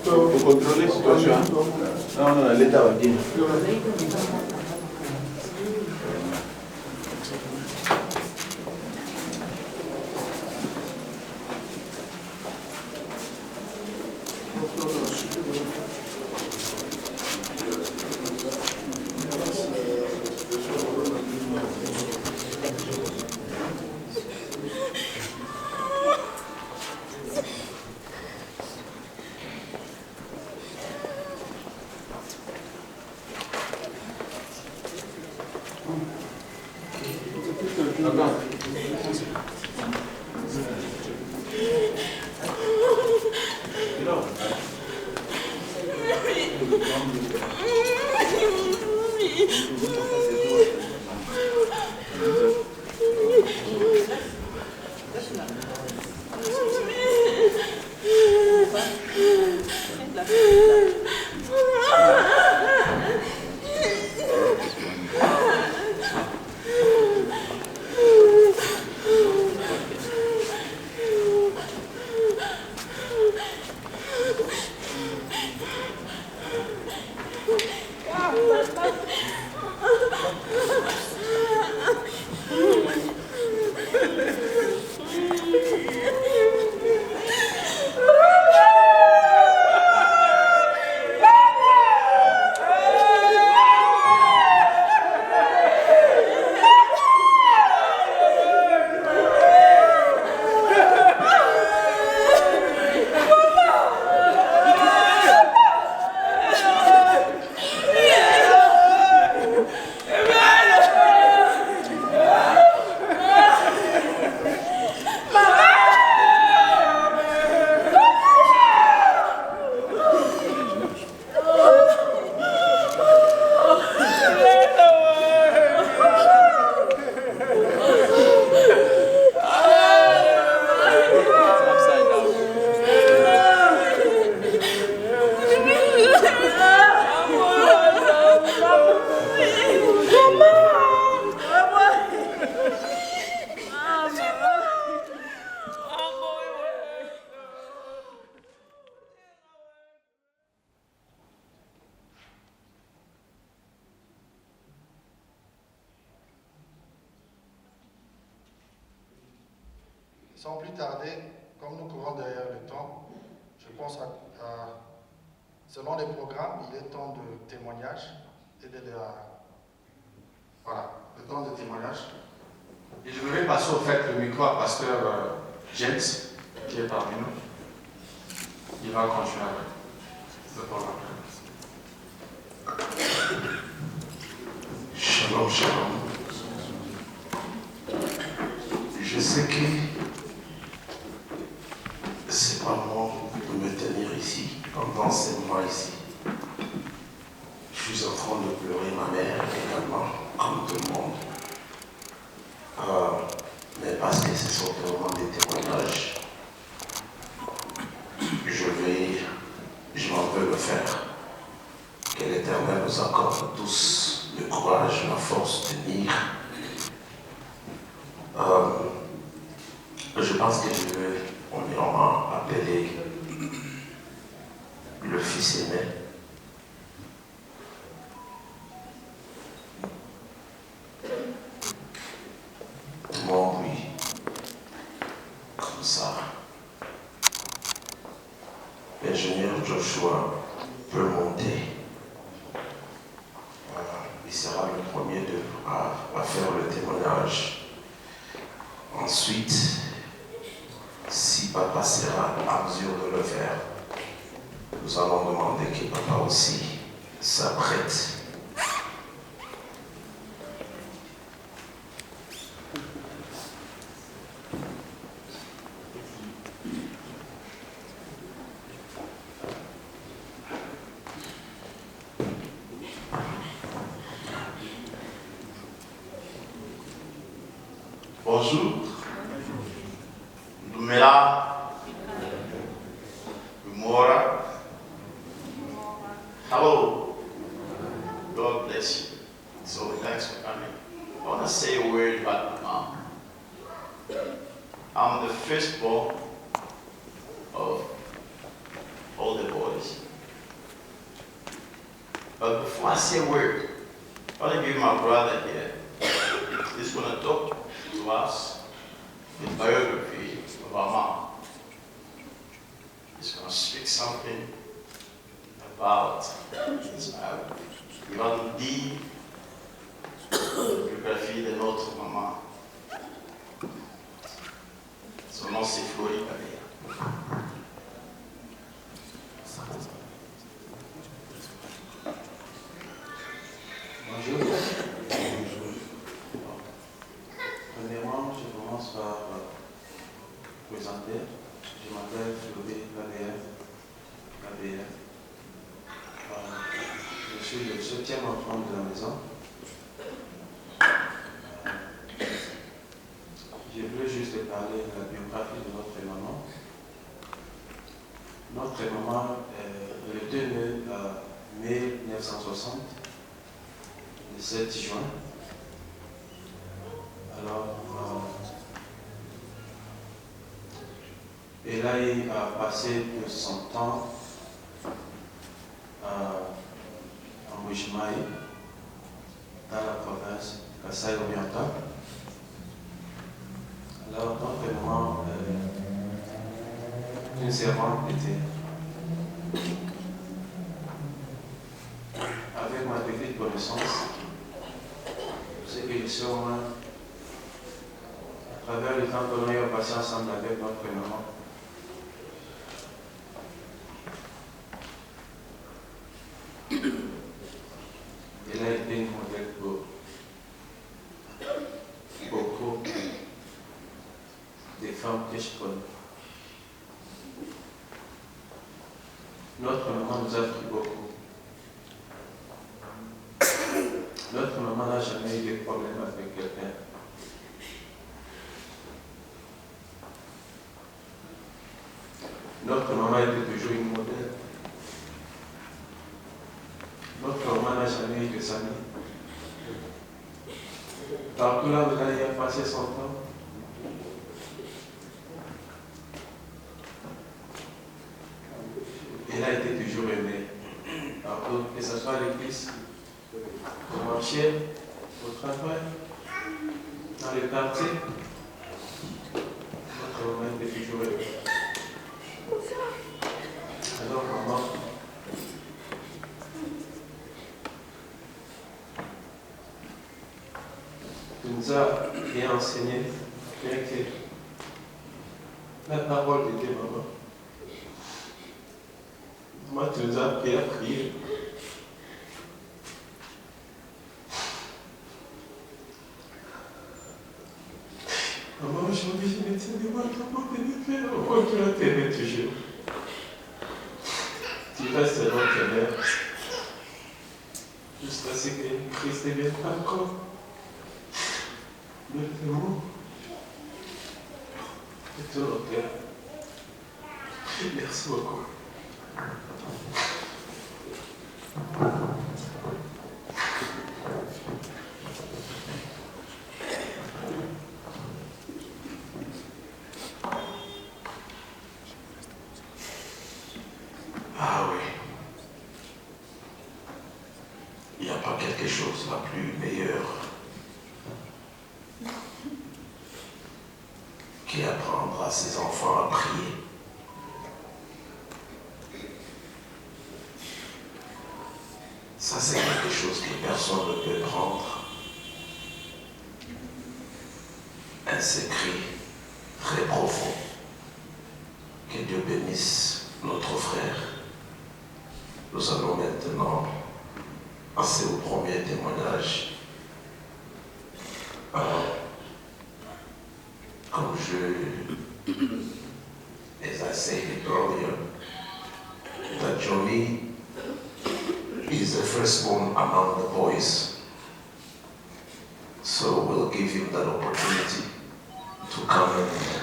Pour contrôler la situation. Non, non, l'état va bien. Sans plus tarder, comme nous courons derrière le temps, je pense selon les programmes, il est temps de témoignage et voilà, le temps de témoignage. Et je vais passer au fait le micro à pasteur James, qui est parmi nous. Il va continuer avec le programme. Shalom, shalom. Je sais que c'est pas moi de me tenir ici, pendant ces mois ici. Je suis en train de pleurer ma mère également, comme tout le monde. Mais parce que ce sont vraiment des témoignages, je m'en veux le faire. Que l'Éternel nous accorde tous le courage, la force de tenir. Je pense que on ira appeler le fils aîné. Bon, oui, comme ça. l'ingénieur Joshua peut monter. Il sera le premier à faire le témoignage. Ensuite, si papa sera à mesure de le faire, nous allons demander que papa aussi s'apprête. Bonjour. Dumela. Gumora. Hello. God bless you. So thanks for coming. I want to say a word about my mom. I'm the firstborn of all the boys. But before I say a word, I want to give my brother here. He's going to talk to us the biography of our mom. He's going to speak something about his biography. Il va nous dire la biographie de notre maman. Son nom c'est Florie Kabea. Bonjour. Premièrement, je commence par présenter. Je m'appelle Florie Kabea. Je suis le 7e enfant de la maison. Je veux juste parler de la biographie de notre maman. Notre maman est le 2 mai 1960, le 7 juin. Alors, elle a eu passé de son temps en Moujimaï, dans la province de Kasaï oriental. Alors, notre maman, une servante était avec ma petite connaissance, c'est que je sais au moins, à travers le temps que nous avons passé ensemble avec notre maman, elle a été une modèle pour beaucoup des femmes que je connais. Notre maman nous a appris beaucoup. Notre maman n'a jamais eu de problème avec quelqu'un. Notre maman était toujours une modèle. Notre maman n'a jamais eu de amis. Partout là où elle a passé son temps, elle a été toujours aimée. Partout, que ce soit à l'église, au marché, au travail, dans le quartier, notre maman était toujours aimée. Alors, maman, tu nous as bien enseigné, bien que la parole de Dieu, maman. Moi, tu nous as appris à prier. Maman, aujourd'hui, je me tiens devant ton porte de Père, au point que tu vas t'aimer toujours. Tu restes notre mère, jusqu'à ce que Christ vienne encore. Nous t'aimons de tout notre cœur. Merci beaucoup. Ah oui. Il n'y a pas quelque chose de plus meilleur qu'apprendre à ses enfants à prier. Ça, c'est quelque chose que personne ne peut prendre. Un secret très profond. Que Dieu bénisse notre frère. Nous allons maintenant passer au premier témoignage. Comme as I said earlier, that Johnny is the firstborn among the boys. So we'll give him that opportunity to come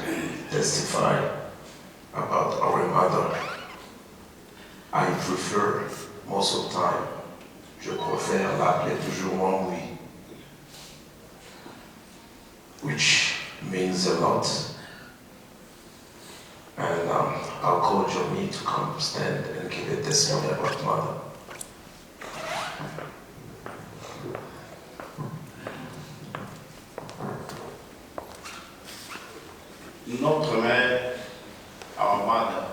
and testify about our mother. I prefer, most of the time, je préfère l'appeler toujours Wangui, which means a lot. And I'll call Johnny to come stand and give a testimony about mother. Notre mère, our mother,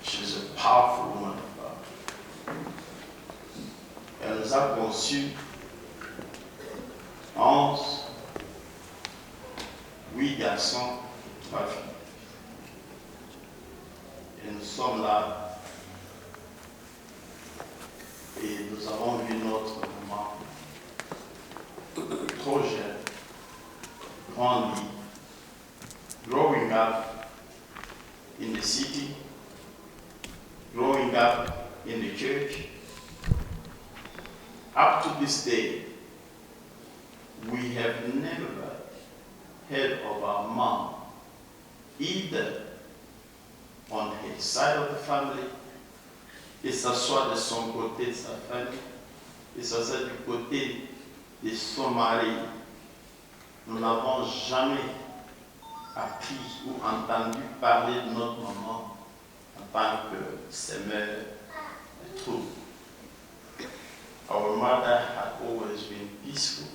she's a powerful woman of God. Elle nous a conçus 8 garçons, 3 filles. Et nous sommes là et nous avons vu notre maman trop jeune, grandie, growing up in the city, growing up in the church. Up to this day, we have never heard of our mom, either on his side of the family, et ça soit de son côté de sa famille, et ça soit du côté de son mari. Nous n'avons jamais appris ou entendu parler de notre maman en tant que sœur et tout. Our mother had always been peaceful.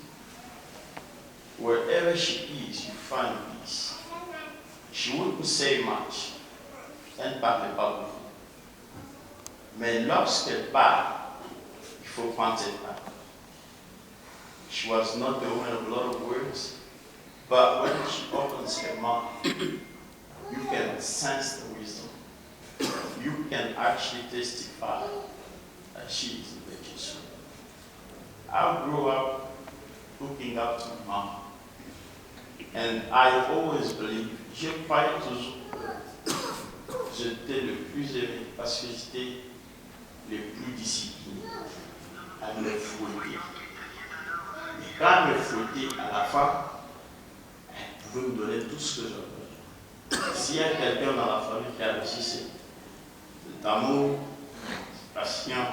Wherever she is, you find peace. She wouldn't say much. Elle ne parlait pas beaucoup. Mais lorsqu'elle parle, il faut prendre cette parole. She was not the woman of a lot of words, but when she opens her mouth, you can sense the wisdom. You can actually testify that she is a virtuous woman. I grew up looking up to my mom, and I always believed, je croyais toujours que j'étais le plus aimé parce que j'étais le plus discipliné à me fouetter. Et quand elle me fouettait à la fin, elle pouvait me donner tout ce que j'avais. S'il y a quelqu'un dans la famille qui a réussi, c'est cet amour patient,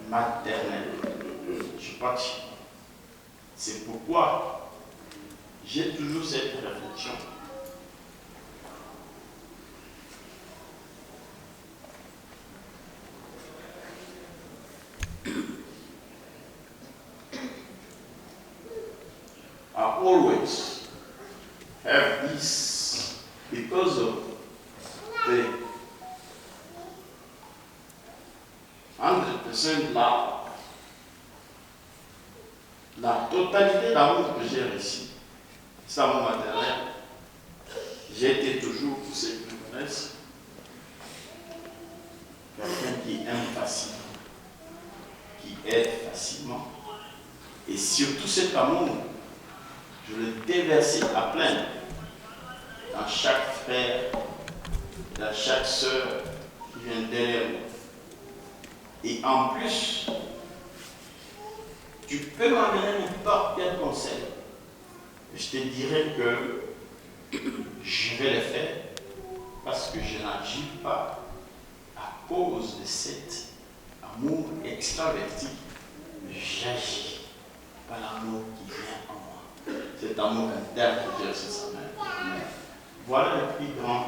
maternel. Je crois que c'est pourquoi j'ai toujours cette réflexion. I always have this because of the 100% love. La totalité d'amour que j'ai reçu, c'est amour maternel. J'ai été toujours, pour ceux qui me connaissent, quelqu'un qui aime facilement, qui aide facilement. Et surtout cet amour, je le déversais à plein dans chaque frère, dans chaque sœur qui vient derrière moi. Et en plus, tu peux m'amener n'importe quel conseil. Je te dirais que je vais le faire parce que je n'agis pas à cause de cet amour extraverti. J'agis par l'amour qui vient en moi. Cet amour interne que Dieu c'est sa mère. Voilà le plus grand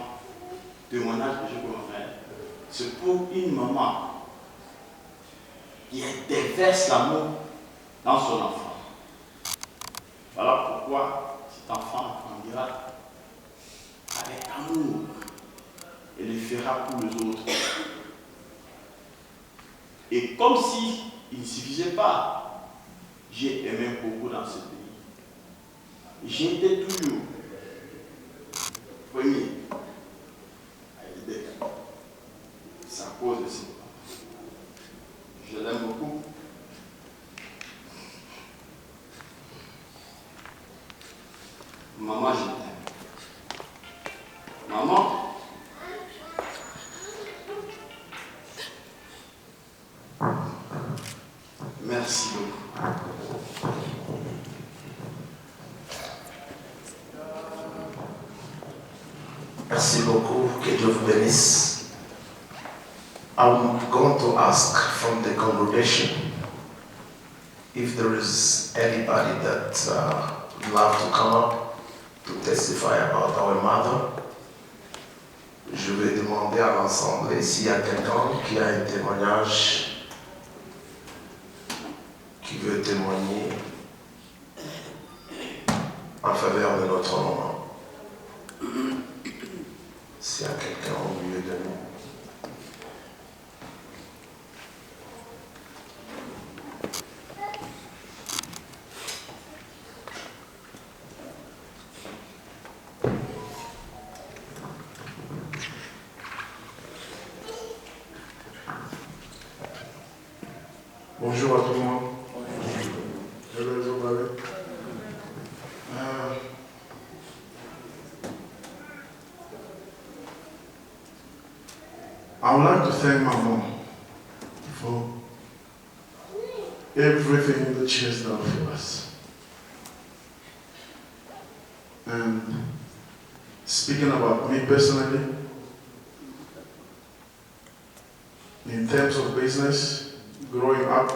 témoignage que je peux faire. C'est pour une maman qui déverse l'amour dans son enfant. Voilà pourquoi cet enfant grandira avec amour et le fera pour les autres. Et comme si il ne suffisait pas, j'ai aimé beaucoup dans ce pays. J'étais toujours premier à aider. C'est à cause de ça. Je l'aime beaucoup. Maman, je t'aime. Maman, merci beaucoup. Merci beaucoup, que Dieu vous bénisse. I'm going to ask from the congregation if there is anybody that would love to come up to testify about our mother. Je vais demander à l'ensemble s'il y a quelqu'un qui a un témoignage, qui veut témoigner en faveur de notre maman. S'il y a quelqu'un au milieu de nous. Bonjour à tout le monde. Je vais vous parler. I would like to thank my mom for everything that she has done for us. And speaking about me personally, in terms of business, growing up,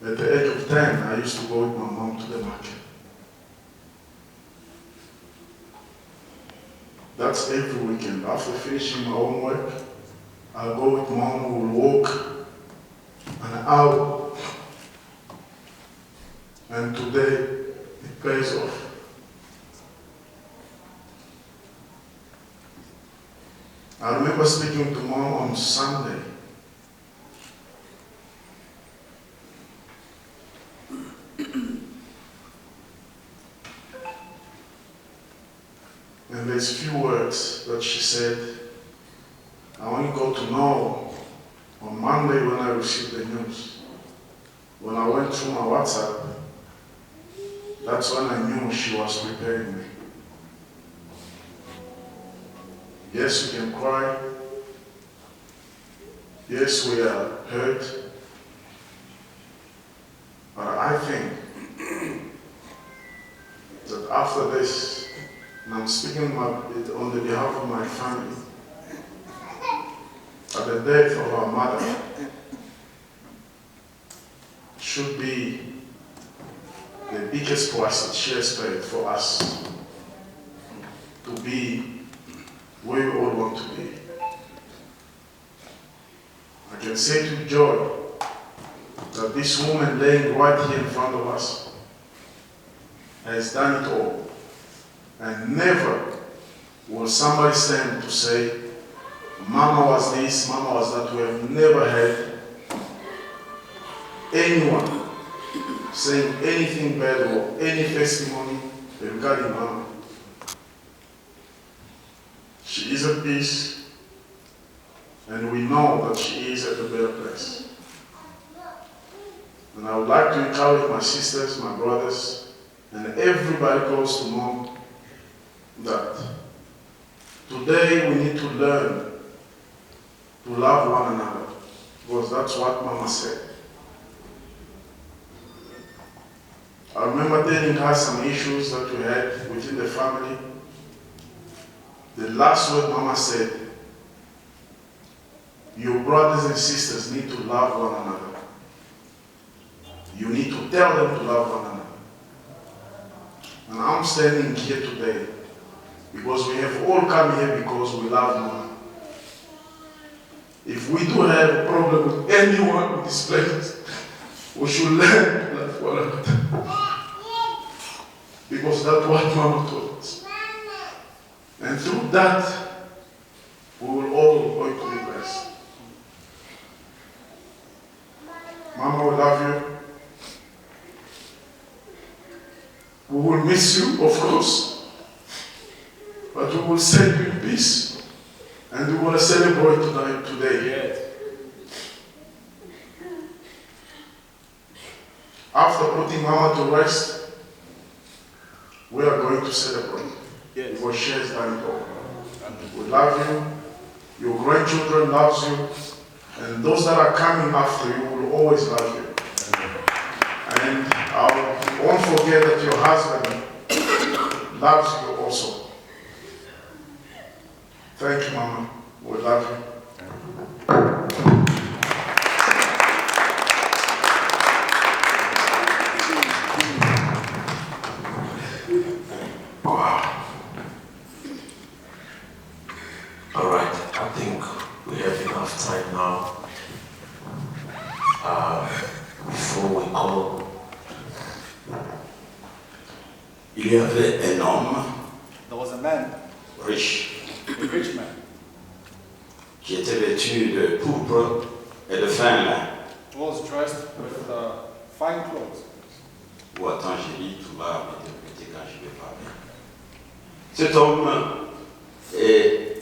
at the age of 10, I used to go with my mom to the market. That's every weekend. After finishing my own work, I'll go with mom, we'll walk an hour. And today, it pays off. I remember speaking to mom on Sunday. And there's few words that she said. I only got to know on Monday when I received the news. When I went through my WhatsApp, that's when I knew she was preparing me. Yes, we can cry. Yes, we are hurt. But I think that after this, and I'm speaking on the behalf of my family, that the death of our mother should be the biggest price that she has paid for us to be where we all want to be. I can say to joy that this woman laying right here in front of us has done it all. And never will somebody stand to say, Mama was this, Mama was that. We have never had anyone saying anything bad or any testimony regarding Mama. She is at peace, and we know that she is at a better place. And I would like to encourage my sisters, my brothers, and everybody close to Mom that today we need to learn to love one another, because that's what Mama said. I remember telling her some issues that we had within the family. The last word Mama said, your brothers and sisters need to love one another. You need to tell them to love one another. And I'm standing here today because we have all come here because we love Mama. If we do have a problem with anyone in this place, we should learn to love one another. Because that's what Mama told us. And through that, we will all going to be blessed. love you. We will miss you, of course, but we will send you in peace, and we want to celebrate tonight, today. Yes. After putting Mama to rest, we are going to celebrate. Yes. For she has done it all. We love you. Your grandchildren loves you, and those that are coming after you will always love you. And I won't forget that your husband loves you also. Thank you, Mama. We love you. Wow. All right, I think we have enough time now. Before we call, Il y avait un homme There was a man, riche a rich man, qui était vêtu de pourpre et de fin lin. who was dressed with fine clothes. Ou attends, j'ai dit, tout va m'interpréter quand je vais parler. Cet homme,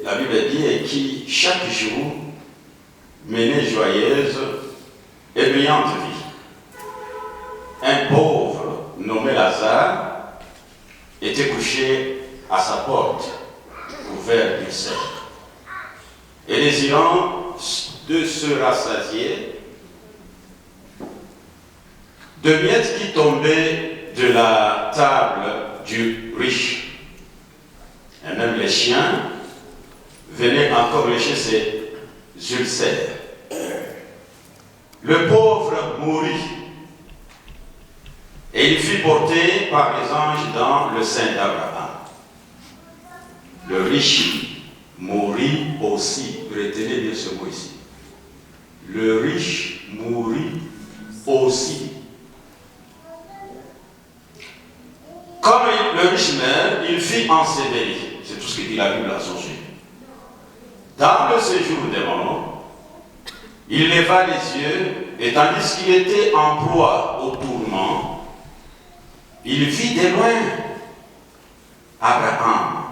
la Bible dit, qui chaque jour menait joyeuse et brillante vie. Un pauvre nommé Lazare était couché à sa porte, couvert d'ulcère, et désirant de se rassasier de miettes qui tombaient de la table du riche. Et même les chiens venaient encore lécher ses ulcères. Le pauvre mourut, et il fut porté par les anges dans le sein d'Abraham. Le riche mourut aussi. Retenez bien ce mot ici. Le riche mourut aussi. Comme le riche meurt, il fut enseveli. C'est tout ce que dit la Bible à son sujet. Dans le séjour des morts, il leva les yeux et tandis qu'il était en proie au tourment, il vit de loin Abraham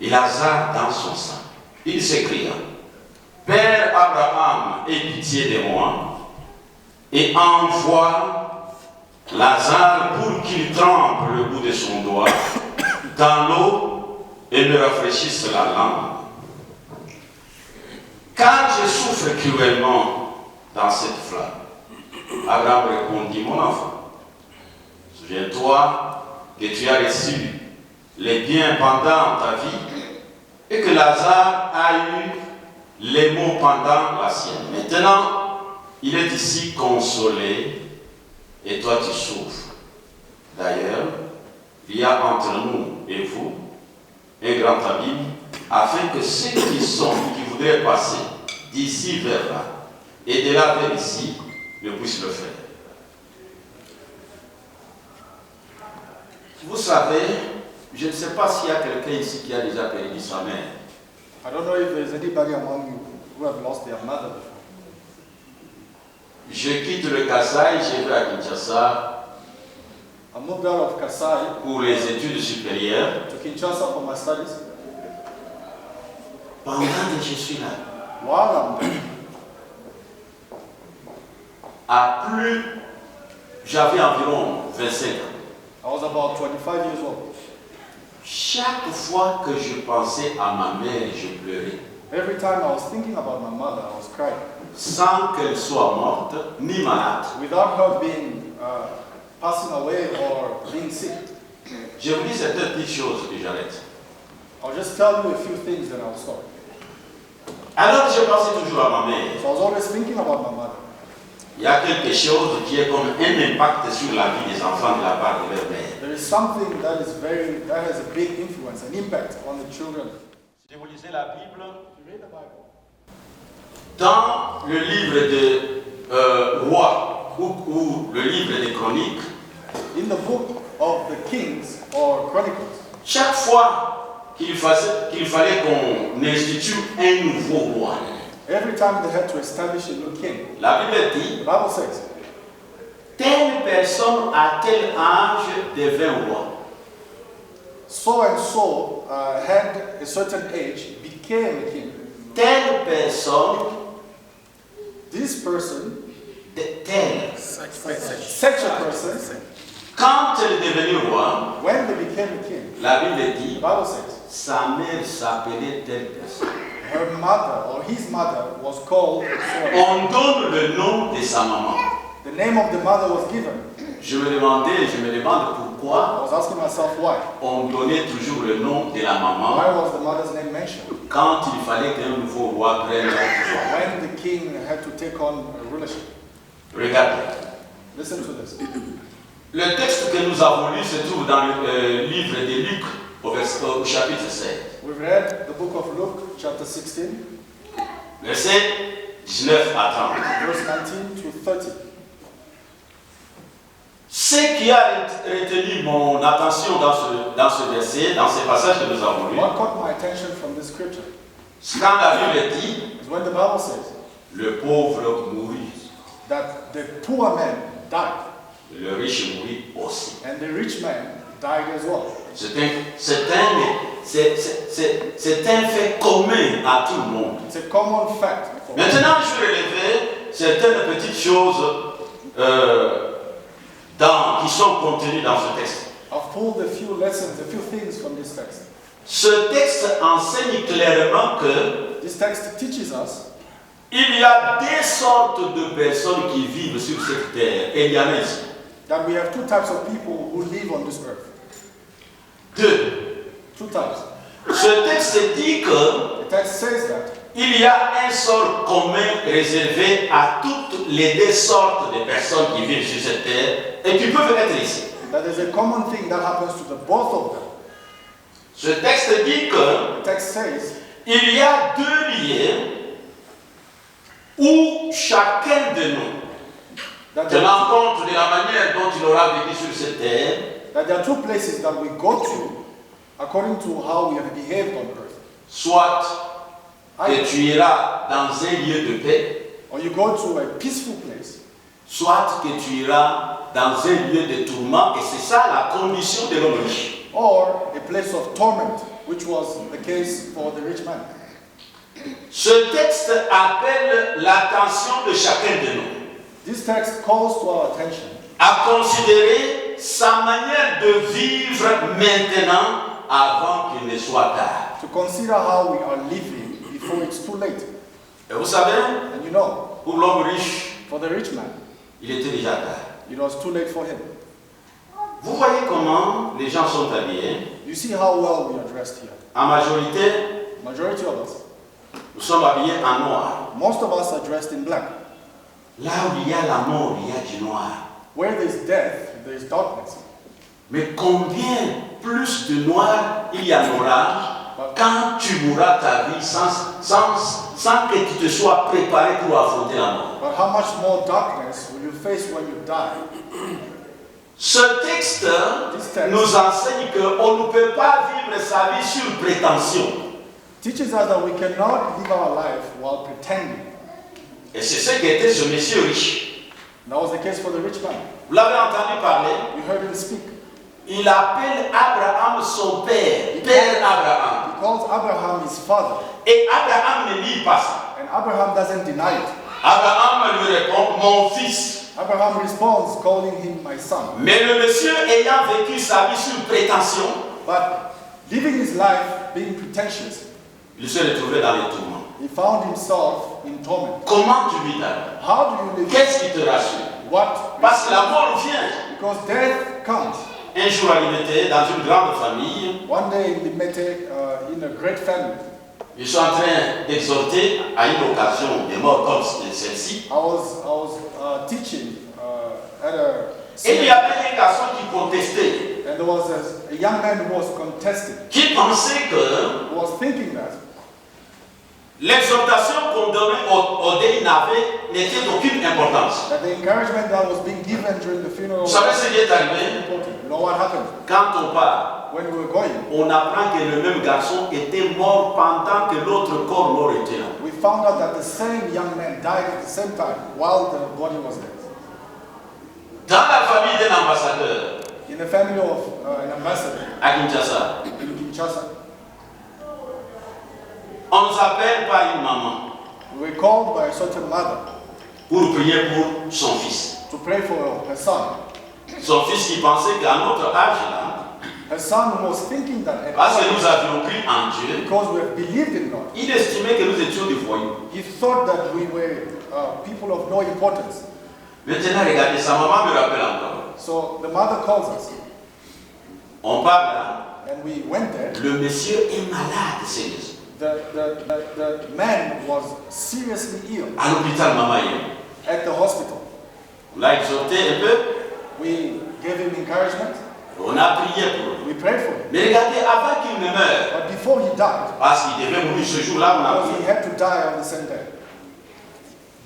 et Lazare dans son sein. Il s'écria, Père Abraham, aie pitié de moi et envoie Lazare pour qu'il trempe le bout de son doigt dans l'eau et me rafraîchisse la langue. Car je souffre cruellement dans cette flamme. Abraham répondit, mon enfant, souviens-toi que tu as reçu les biens pendant ta vie et que Lazare a eu les maux pendant la sienne. Maintenant, il est ici consolé et toi tu souffres. D'ailleurs, il y a entre nous et vous un grand abîme afin que ceux qui voudraient passer d'ici vers là et de là vers ici ne puissent le faire. Vous savez, je ne sais pas s'il y a quelqu'un ici qui a déjà perdu sa mère. I don't know if there's anybody among you who have lost their mother before. Je quitte le Kasaï, je vais à Kinshasa I moved out of Kasai pour les études supérieures. to Kinshasa for my studies. Pendant que je suis là, While I'm there, j'avais environ 25 ans. I was about 25 years old. Chaque fois que je pensais à ma mère, je pleurais. Every time I was thinking about my mother, I was crying. Sans qu'elle soit morte ni malade. Without her being passing away or being sick. Je vous dis certaines petites choses que j'arrête. I'll just tell you a few things that I'll stop. Alors je pensais toujours à ma mère. So I was always thinking about my mother. Il y a quelque chose qui est comme un impact sur la vie des enfants de la part de leur mère. There is something that has a big influence, an impact on the children. Si vous lisez la Bible, You read the Bible. dans le livre de Rois ou le livre des Chroniques, In the book of the Kings or Chronicles, chaque fois qu'il fallait qu'on institue un nouveau roi, every time they had to establish a new king, la Bible dit the Bible says telle personne à tel âge devint roi. So and so had a certain age, became a king. Telle personne, This person, telle, such a person, quand elle est devenue roi, when they became a king, la Bible the dit, Bible says, sa mère s'appelait telle personne. her mother or his mother was called so. On donne le nom de sa maman. The name of the mother was given. Je me demande pourquoi I was asking myself why. on donnait toujours le nom de la Why maman was the mother's name mentioned? quand il fallait qu'un nouveau roi prenne le pouvoir. When the king had to take on rulership. Regardez. Listen to this. Le texte que nous avons lu se trouve dans le livre de Luc au chapitre 16. We've read the book of Luke, chapter 16, Versets 19 à 30. verse 19 to 30. Ce qui a retenu mon attention dans ce verset, dans ces passages que nous avons lus, What caught my attention from this scripture c'est quand la Bible dit is when the Bible says le pauvre mourut, that the poor man died le riche mourut aussi. and the rich man died as well. C'est un fait commun à tout le monde. It's a common fact. for all. Maintenant, je vais relever certaines petites choses qui sont contenues dans ce texte. I've pulled a few lessons, a few things from this text. Ce texte enseigne clairement que This text teaches us il y a deux sortes de personnes qui vivent sur cette terre. Et il y en a ici. that we have two types of people who live on this earth. Deux. Two types. Ce texte dit que The text says that il y a un sort commun réservé à toutes les deux sortes de personnes qui vivent sur cette terre et qui peuvent être ici. there's a common thing that happens to the both of them. Ce texte dit que The text says il y a deux lieux où chacun de nous, that tenant compte de la manière dont il aura vécu sur cette terre, there are two places that we go to according to how we have behaved on earth. soit que Either, tu iras dans un lieu de paix, or you go to a peaceful place, soit que tu iras dans un lieu de tourment, et c'est ça la condition de l'homme riche. or a place of torment, which was the case for the rich man. Ce texte appelle l'attention de chacun de nous This text calls to our attention à considérer sa manière de vivre maintenant avant qu'il ne soit tard. to consider how we are living before it's too late. Et vous savez, And you know, pour l'homme riche, for the rich man, il était déjà tard. it was too late for him. Vous voyez comment les gens sont habillés. You see how well we are dressed here. En majorité, Majority of us, nous sommes habillés en noir. most of us are dressed in black. Là où il y a la mort, il y a du noir. Where there's death, there's darkness. Mais combien plus de noir il y en aura quand tu mourras ta vie sans que tu te sois préparé pour affronter la mort. But how much more darkness will you face when you die? Ce texte nous enseigne qu'on ne peut pas vivre sa vie sur prétention. Teaches us that we cannot live our life while pretending. Et c'est ce qu'était ce monsieur riche. That was the case for the rich man. Vous l'avez entendu parler. You heard him speak. Il appelle Abraham son père, Père Abraham. He calls Abraham his father. Et Abraham ne nie pas ça. And Abraham doesn't deny it. Abraham lui répond, mon fils. Abraham responds, calling him my son. Mais le monsieur ayant vécu sa vie sur prétention, But living his life being pretentious, il se retrouvait dans les tourments. he found himself in torment. Comment tu vis ta vie? How do you live? Qu'est-ce qui te rassure? What? Parce que la mort vient. Because death comes. Un jour à Limete, dans une grande famille, One day in Limete, in a great family, ils sont en train d'exhorter à une occasion de mort comme celle-ci. I was teaching at a Et il y avait un garçon qui contestait, and there was a young man who was contesting, qui pensait que who was thinking that l'exhortation qu'on donnait au deuil n'était d'aucune importance. the encouragement that was being given during the funeral Vous was savez ce qui est arrivé? important. You know what happened? Quand on part, When we were going, on apprend que le même garçon était mort pendant que l'autre corps mort était là. we found out that the same young man died at the same time while the body was there. Dans la famille d'un ambassadeur in the family of an ambassador à Kinshasa, in Kinshasa, on nous appelle par une maman we were called by a certain mother pour prier pour son fils. to pray for her son. Son fils qui pensait qu'à notre âge là, Her son was thinking that at parce que times, nous avions cru en Dieu, because we have believed in God, il estimait que nous étions des voyous. he thought that we were people of no importance. Maintenant, regardez, sa maman me rappelle encore. So the mother calls us, On parle là, and we went there. le monsieur est malade, sérieusement. The man was seriously ill À l'hôpital, maman est. at the hospital. On l'a exhorté un peu, We gave him encouragement. on a prié pour lui. We prayed for him. Mais regardez, avant qu'il ne meure, But before he died, parce qu'il devait mourir ce jour-là, on a because he prié. had to die on the same day,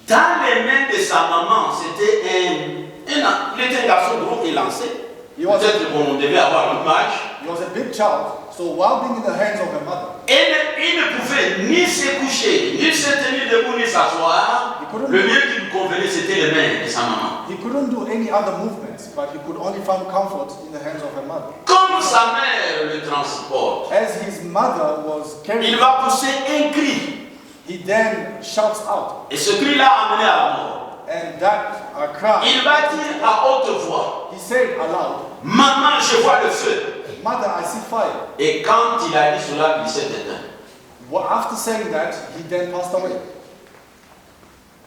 Dans les mains de sa maman, c'était il était un garçon gros et lancé. he was, Peut-être qu'on devait avoir une image. he was a big child. So while being in the hands of her mother, Il ne pouvait ni se coucher, ni se tenir debout, ni s'asseoir. Le lieu qui lui convenait, c'était les mains de sa maman. he couldn't do any other movements, but he could only find comfort in the hands of her mother. Comme sa mère le transporte, As his mother was il carrying, va pousser un cri. he then shouts out, Et ce cri l'a amené à la mort. and that cry, Il va dire à haute voix, he said aloud, maman, je vois le feu. "Mother, I see fire." Et quand il a dit cela, il s'est éteint. Well, after saying that, he then passed away.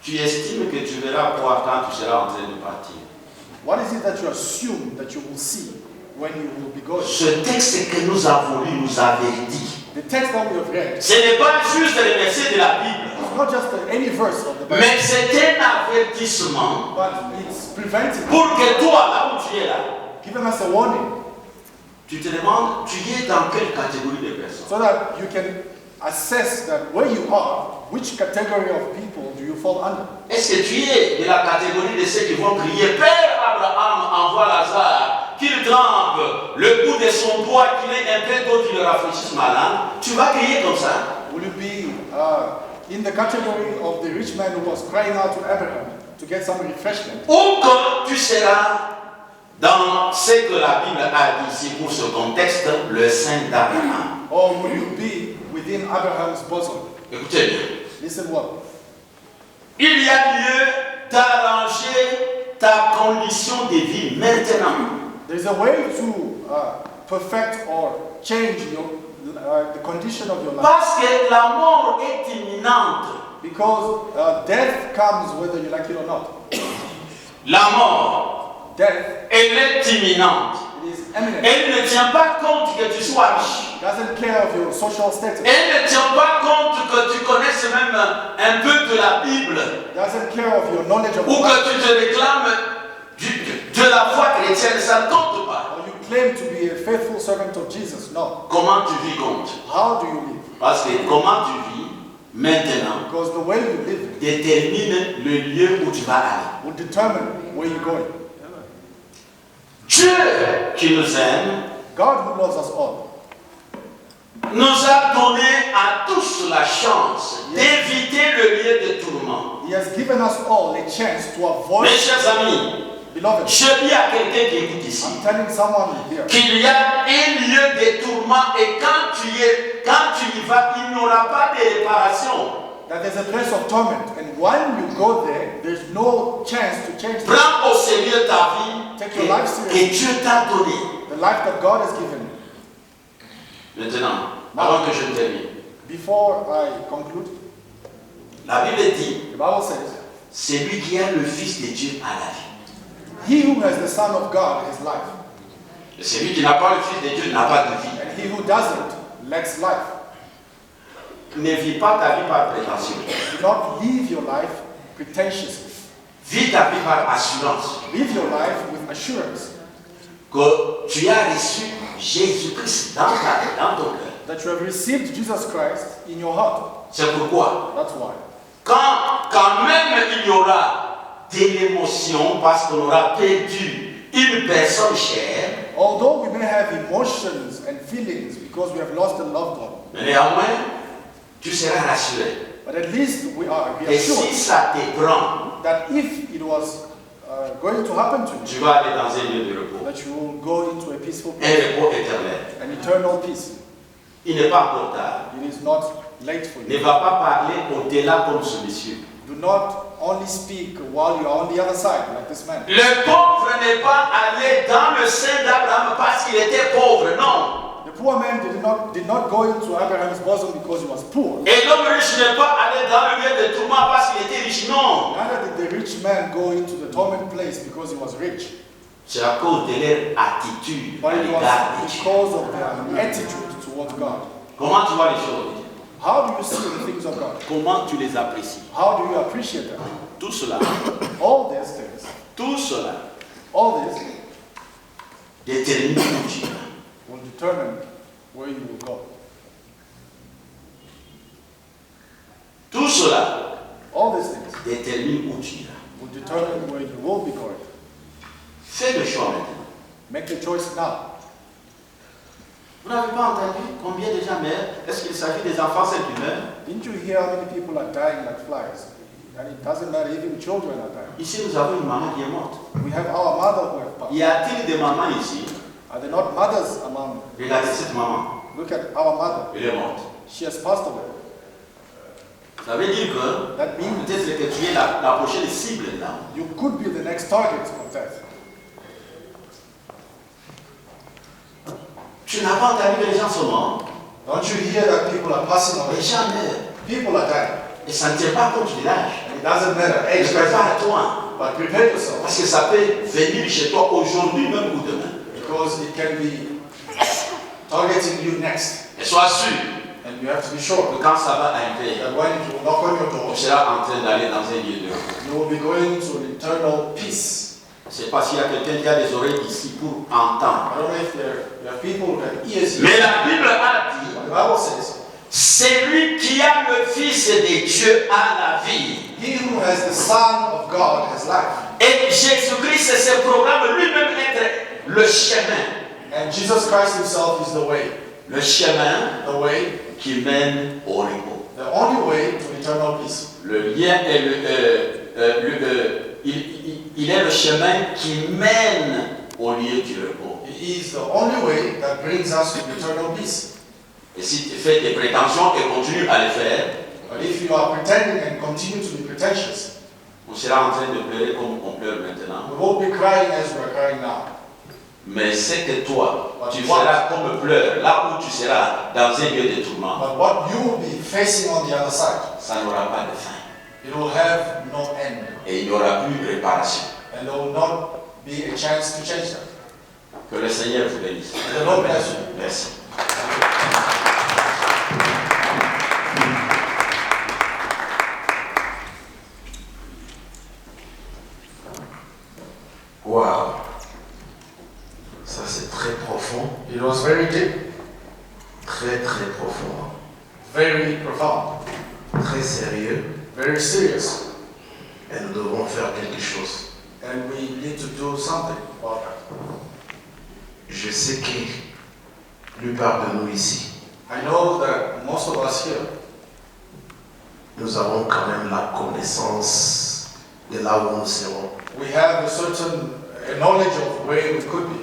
Tu estimes que tu verras quoi quand tu seras en train de partir. What is it that you assume that you will see when you will be going? Ce texte que nous avons lu nous avait dit. The text that we have read Ce n'est pas juste le verset de la Bible, is not just any verse of the Bible, mais c'est un avertissement but it's preventing, pour que toi, là où tu es là, giving us a warning tu te demandes, tu es dans quelle catégorie de personnes? so that you can assess that where you are, which category of people do you fall under? Est-ce que tu es de la catégorie de ceux qui vont crier, Père Abraham, envoie Lazare, qu'il trempe le bout de son doigt, qu'il ait un peu d'eau qui le rafraîchisse ma langue? Tu vas crier comme ça? Will you be in the category of the rich man who was crying out to Abraham to get some refreshment? Ou que tu seras dans ce que la Bible a dit ici pour ce contexte, le sein d'Abraham. Or will you be within Abraham's bosom? Écoutez bien. Listen well. Il y a lieu d'arranger ta condition de vie maintenant. There's a way to perfect or change the condition of your life. Parce que la mort est imminente. Because death comes whether you like it or not. La mort, Death, elle est imminente. it is imminent. Elle ne tient pas compte que tu sois riche. Doesn't care of your social status. Elle ne tient pas compte que tu connaisses même un peu de la Bible. Doesn't care of your knowledge of Ou God. que tu te réclames de la foi chrétienne. Ça ne compte pas. Or you claim to be a faithful servant of Jesus. No. Comment tu vis compte. How do you live? Parce que comment tu vis maintenant Because the way you live détermine le lieu où tu vas aller. will determine where you're going. Dieu qui nous aime God who loves us all nous a donné à tous la chance d'éviter le lieu de tourment. He has given us all a chance to avoid. Mes chers amis, Beloved, je dis à quelqu'un qui écoute ici I'm telling someone here qu'il y a un lieu de tourment et quand tu y vas, il n'y aura pas de réparation. that there's a place of torment, and when you go there, there's no chance to change the Prends au sérieux ta vie Take your life que seriously. Dieu t'a donnée. life that God has given you. Maintenant, avant que je ne termine, Before I conclude, la Bible dit, the Bible says, celui qui a le Fils de Dieu a la vie. he who has the Son of God has life, Et celui qui n'a pas le Fils de Dieu n'a pas de vie. and he who doesn't lacks life. Ne vis pas ta vie par prétention. Do not live your life pretentiously. Vis ta vie par assurance Live your life with assurance que tu as reçu Jésus-Christ dans ton cœur. that you have received Jesus Christ in your heart. C'est pourquoi, That's why. quand même il y aura de l'émotion parce qu'on aura perdu une personne chère, Although we may have emotions and feelings because we have lost a loved one, mais néanmoins, tu seras rassuré. but at least we are Et si reassured ça te prend that if it was going to happen to you. Tu vas aller dans un lieu de repos. That you will go into a peaceful Un place, repos éternel. an eternal peace. Il n'est pas encore tard. It is not late for Ne you. va pas parler au-delà comme ce monsieur. Do not only speak while you are on the other side, like this man. Le pauvre n'est pas allé dans le sein d'Abraham parce qu'il était pauvre, non. The poor man did not go into Abraham's bosom because he was poor. Et l'homme riche n'est pas allé dans le lieu de tourment parce qu'il était riche, non. Neither did the rich man go into the torment place because he was rich. C'est à cause de leur attitude But à it l'égard de was Dieu. because of their attitude towards God. Comment tu vois les choses? How do you see the things of God? Comment tu les apprécies? How do you appreciate them? Tout cela, All these things, tout cela all this détermine où tu iras. will determine where you will go. Tout cela All these things détermine où tu iras. will determine where you will be going. Fais le choix maintenant. Make the choice now. Vous n'avez pas entendu combien de gens meurent? Est-ce qu'il s'agit des enfants seuls qui meurent? Didn't you hear how many people are dying like flies? And it doesn't matter, even children are dying. Ici, nous avons une maman qui est morte. We have our mother who have passed. Y a-t-il des mamans ici? Are there not mothers among them? Regardez cette maman. Look at our mother. Elle est morte. She has passed away. Ça veut dire que That means peut-être que tu es la prochaine cible là. you could be the next target of death. Tu n'as pas entendu que les gens sont morts. Don't you hear that people are passing away? Les gens meurent. People are dying. Et ça ne tient pas compte de l'âge. It doesn't matter. Age doesn't matter. Prépare-toi. But prepare yourself. Parce que ça peut venir chez toi aujourd'hui même ou demain. Because it can be targeting you next. Et sois sûr And you have to be sure que quand ça va arriver, that when it will knock on your door, tu seras en train d'aller dans un lieu de repos. you will be going to an eternal peace. C'est parce qu'il y a quelqu'un qui a des oreilles ici pour entendre. I don't know if there are people who have ears here. Mais la Bible a dit, But the Bible says, celui qui a le Fils de Dieu a la vie. he who has the Son of God has life. Et Jésus-Christ se proclame lui-même être le chemin. And Jesus Christ himself is the way. Le chemin The way, qui mène au repos. the only way to eternal peace. Le lien est il est le chemin qui mène au lieu du repos. He is the only way that brings us to eternal peace. Et si tu fais des prétentions et continues à les faire, But if you are pretending and continue to be pretentious, on sera en train de pleurer comme on pleure maintenant. we won't be crying as we are crying now. Mais c'est que toi, tu feras comme pleure, là où tu seras dans un lieu de tourment, But what you will be facing on the other side, ça n'aura pas de fin. it will have no end. Et il n'y aura plus de réparation. And there will not be a chance to change that. Que le Seigneur vous bénisse. The Lord bless you. Merci. Waouh, ça c'est très profond, It was very deep, très très profond, very profound, très sérieux, very serious. et nous devons faire quelque chose. And we need to do something about that. Je sais que la plupart de nous ici, I know that most of us here, nous avons quand même la connaissance de là où nous serons, we have a certain knowledge of where we could be.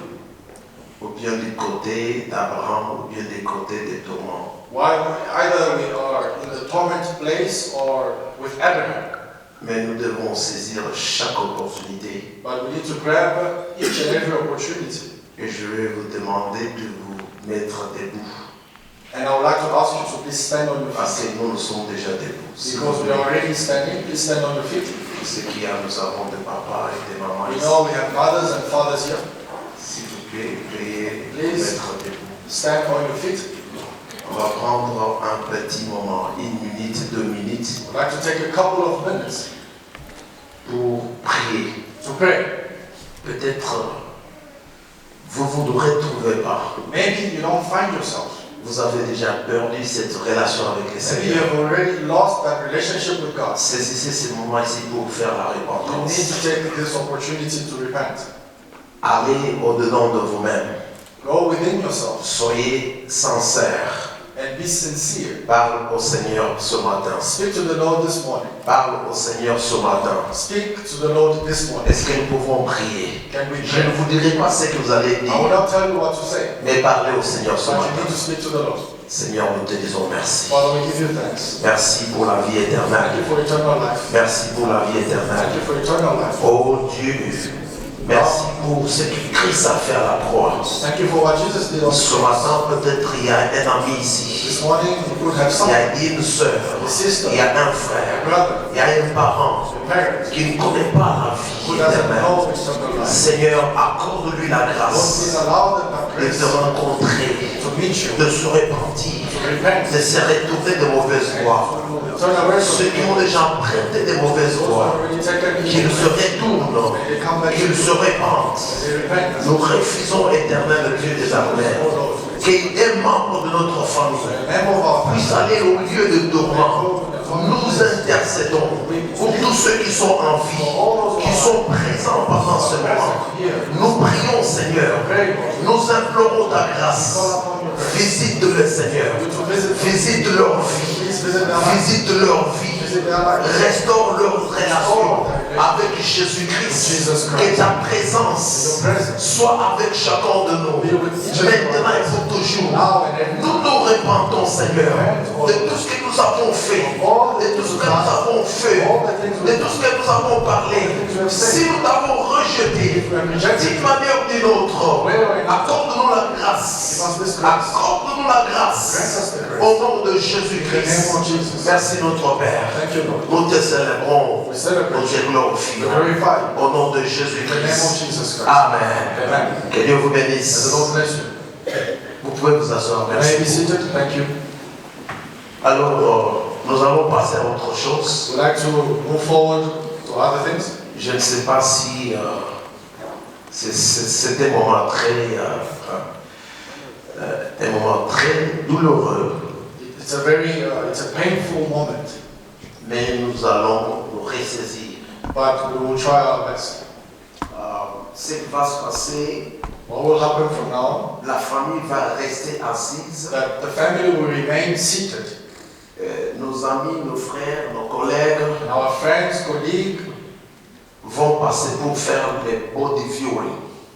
ou bien du côté d'Abraham, ou bien du côté des tourments. Either we are in the torment place or with Abraham. Mais nous devons saisir chaque opportunité. But we need to grab each and every opportunity. Et je vais vous demander de vous mettre debout, And I would like to ask you to please stand on your parce feet. que nous sommes déjà debout. Si Because vous we are voulez, already standing, please stand on your feet. ce qu'il y a, nous avons des papas et des mamans We ici. know we have mothers and fathers here. S'il vous plaît, veuillez vous Please. mettre debout. Stand on your feet. On va prendre un petit moment, 1 minute, 2 minutes, I'd like to take a couple of minutes pour prier. to pray. Peut-être vous ne vous retrouvez pas. Maybe you don't find yourself. Vous avez déjà perdu cette relation avec le Maybe you Seigneur. have already lost that relationship with God. Saisissez ce moment ici pour faire la You need repentance. to take this opportunity to repent. Allez au-dedans de vous-même. Go within yourself. Soyez sincères. and be sincere. Parle au Seigneur ce matin. Speak to the Lord this morning. Parle au Seigneur ce matin. Speak to the Lord this morning. Est-ce que nous pouvons prier? Can we Je ne pray? vous dirai pas ce que vous allez I will dire, not tell you what to say, mais parlez au Seigneur ce but you matin. need to speak to the Lord. Seigneur, nous te disons merci. Father, we give you thanks. Merci pour la vie Thank éternelle. you for eternal life. Merci pour la vie Thank éternelle. you for eternal life. Oh Dieu, merci pour ce que Christ a fait à la croix. Thank you for what Jesus did on the Ce cross. matin, peut-être il y a un ami ici. This morning, you could have Il y someone, a une sœur. a sister, Il y a un a frère. brother, Il y a un parent a parent, qui ne connaît pas la who vie doesn't éternelle. know eternal life. Seigneur, accorde-lui la Lord, please grâce allow them that de grace te rencontrer, to meet you, de se repentir, to repent, de se retourner de mauvaises voies. to turn away Ceux qui ont from déjà emprunté de mauvaises those who voies, have already taken qu'ils evil, se retournent, may they come back to qu'ils you, se repentent. they repent. Nous refusons, éternel Dieu des armées, Oh Lord, qu'un membre de notre famille a member of our puisse family, aller au lieu de tourment. Nous intercédons pour tous ceux qui sont en vie, qui sont présents pendant ce moment. Nous prions, Seigneur, nous implorons ta grâce. Visite le Seigneur, visite leur vie, visite leur vie, restaure leur relation avec Jésus-Christ. Que ta présence soit avec chacun de nous, maintenant et pour toujours. Nous nous repentons, Seigneur, de tout ce que nous avons fait, de tout ce que nous avons fait, de tout ce que nous avons parlé. Si nous t'avons rejeté d'une manière ou d'une autre, accorde-nous la grâce. Accorde-nous la grâce au nom de Jésus-Christ. Merci notre Père. Nous te célébrons, nous te glorifions au nom de Jésus-Christ. Amen. Que Dieu vous bénisse. Vous pouvez vous asseoir. Merci. Alors, nous allons passer à autre chose. We'd like to move forward to other things. Je ne sais pas si c'était un moment très douloureux, It's a painful moment, mais nous allons nous ressaisir. but we will try our best. Ce qui va se passer, What will happen from now la famille va rester assise. on, that the family will remain seated. Nos amis, nos frères, nos collègues And our friends, colleagues vont passer pour faire des body viewing.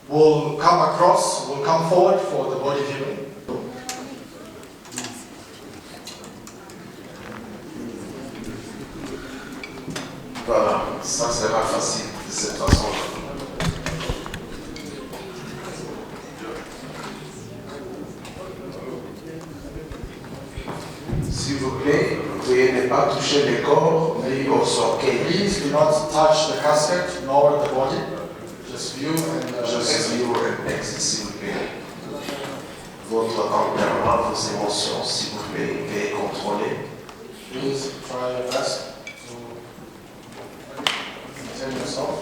will come forward for the body viewing. Voilà, ça sera facile de cette façon-là. S'il vous plaît, veuillez ne pas toucher le corps ni au cercueil. Please do not touch the casket nor the body. Just view and Je suis au réflexe, s'il vous plaît. Votre tempérament, vos émotions, s'il vous plaît, veuillez contrôler. please try your best to maintain yourself.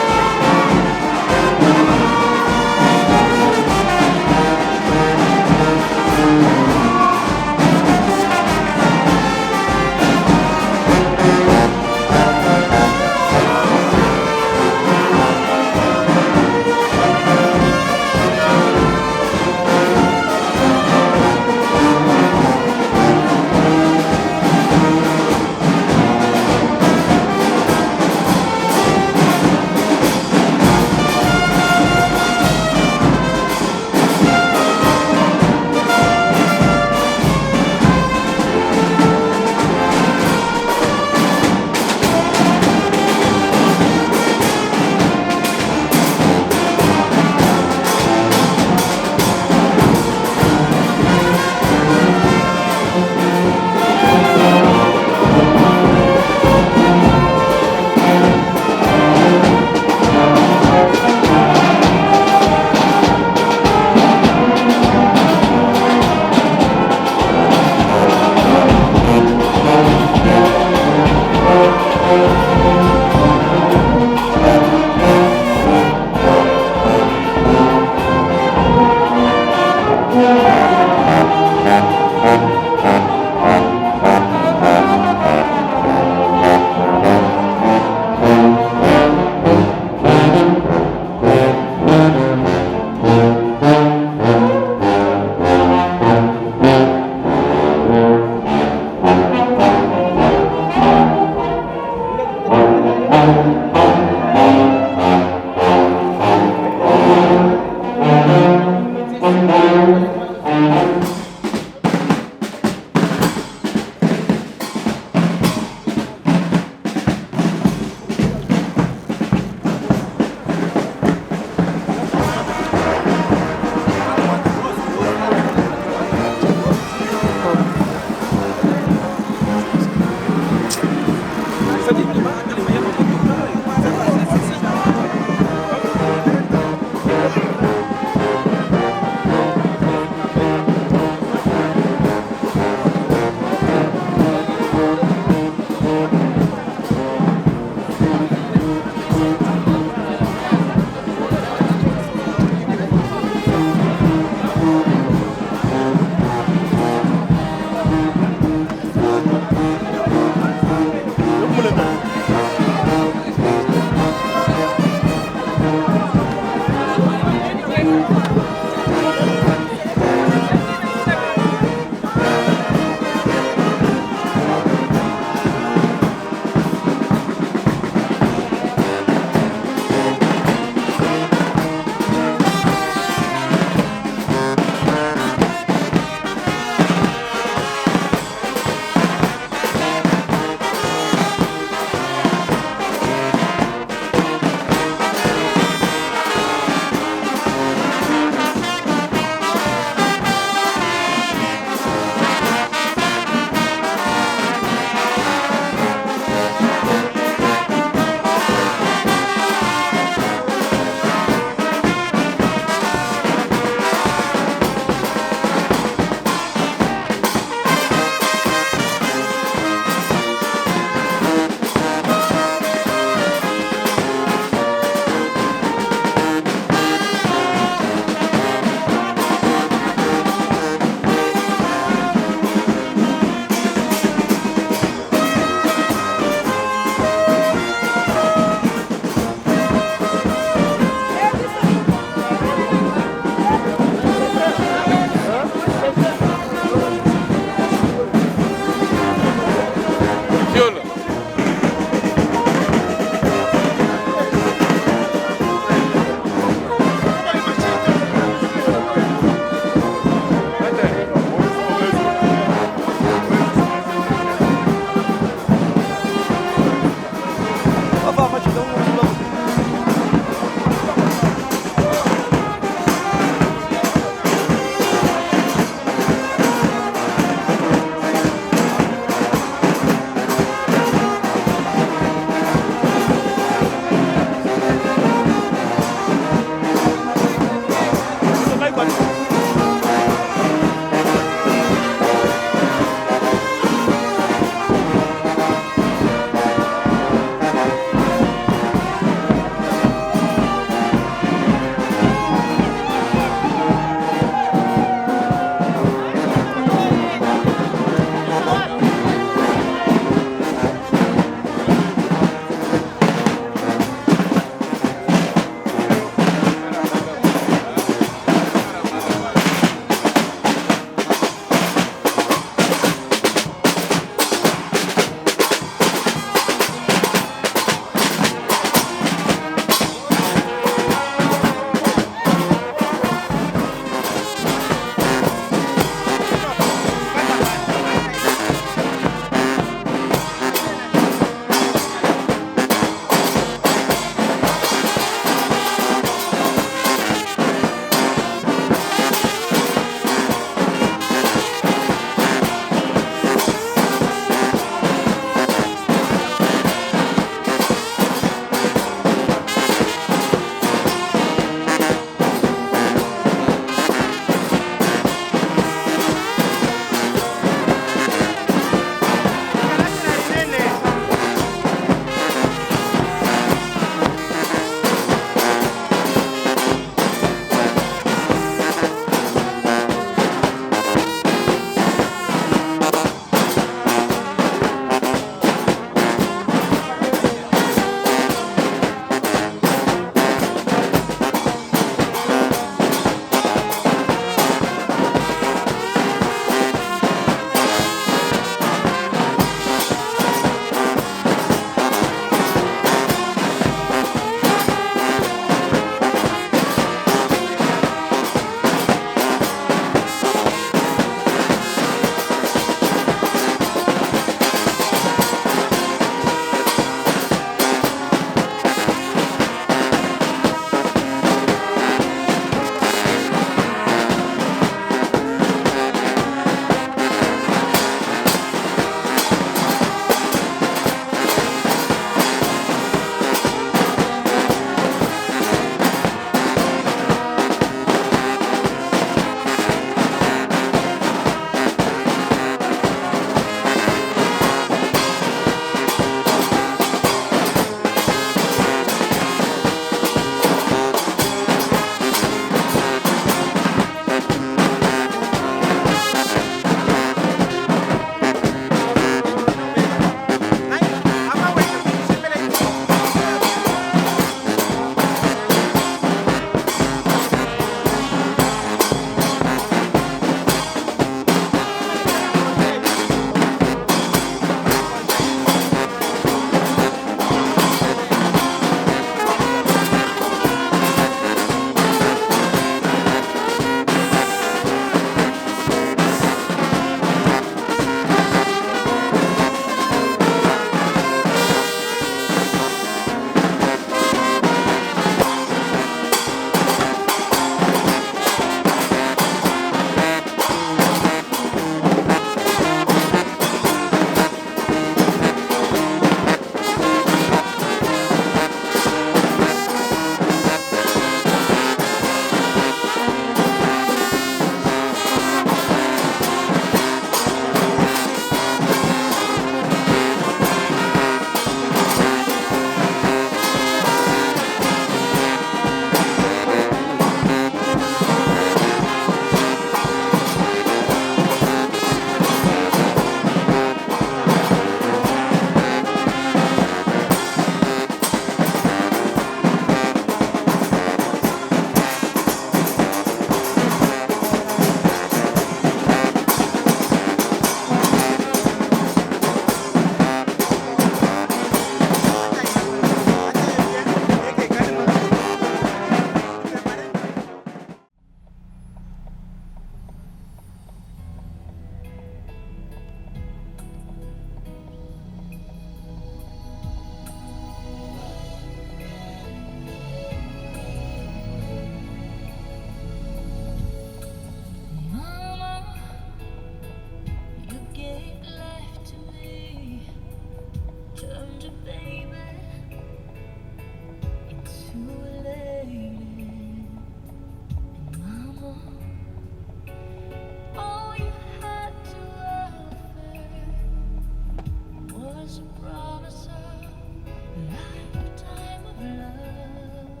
promise of a lifetime of love.